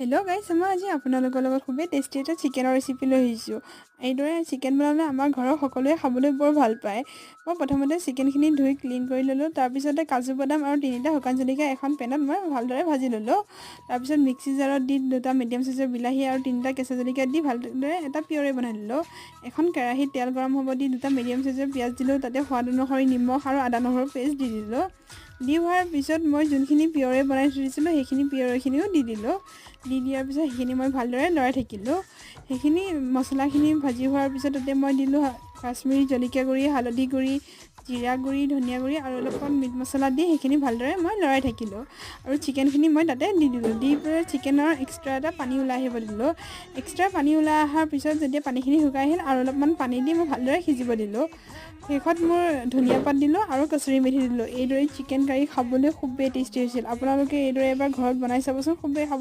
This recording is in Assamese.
হেল্ল' গাইছ, মই আজি আপোনালোকৰ লগত খুবেই টেষ্টি এটা চিকেনৰ ৰেচিপি লৈ আহিছোঁ। এইদৰে চিকেন বনালে আমাৰ ঘৰৰ সকলোৱে খাবলৈ বৰ ভাল পায়। মই প্ৰথমতে চিকেনখিনি ধুই ক্লিন কৰি ল'লোঁ। তাৰপিছতে কাজু বাদাম আৰু 3টা শুকান জলকীয়া এখন পেনত মই ভালদৰে ভাজি ল'লোঁ। তাৰপিছত মিক্সি জাৰত দি 2টা মিডিয়াম চাইজৰ বিলাহী আৰু 3টা কেঁচা জলকীয়া দি ভালদৰে এটা পিয়ৰে বনাই ল'লোঁ। এখন কেৰাহীত তেল গৰম হ'ব দি 2টা মিডিয়াম চাইজৰ পিঁয়াজ দিলোঁ। তাতে সোৱাদ অনুসৰি নিমখ আৰু আদা নহৰু পেষ্ট দি দিলোঁ। দি হোৱাৰ পিছত মই যোনখিনি পিয়ৰে বনাই থৈ দিছিলোঁ সেইখিনি পিয়ৰেখিনিও দি দিলোঁ। দি দিয়াৰ পিছত সেইখিনি মই ভালদৰে লৰাই থাকিলোঁ। সেইখিনি মছলাখিনি ভাজি হোৱাৰ পিছত তাতে মই দিলোঁ কাশ্মীৰী জলকীয়া গুড়ি, হালধি গুড়ি, জিৰা গুড়ি, ধনিয়া গুড়ি আৰু অলপমান মিট মছলা দি সেইখিনি ভালদৰে মই লৰাই থাকিলোঁ। আৰু চিকেনখিনি মই তাতে দি দিলোঁ। দি পেলাই চিকেনৰ এক্সট্ৰা এটা পানী ওলাই আহিব দিলোঁ। এক্সট্ৰা পানী ওলাই অহাৰ পিছত যেতিয়া পানীখিনি শুকাই আহিল আৰু অলপমান পানী দি মই ভালদৰে সিজিব দিলোঁ। শেষত মোৰ ধনিয়া পাত দিলোঁ আৰু কচুৰি মেথি দিলোঁ। এইদৰে চিকেন কাৰী খাবলৈ খুবেই টেষ্টি হৈছিল। আপোনালোকে এইদৰে এবাৰ ঘৰত বনাই চাবচোন, খুবেই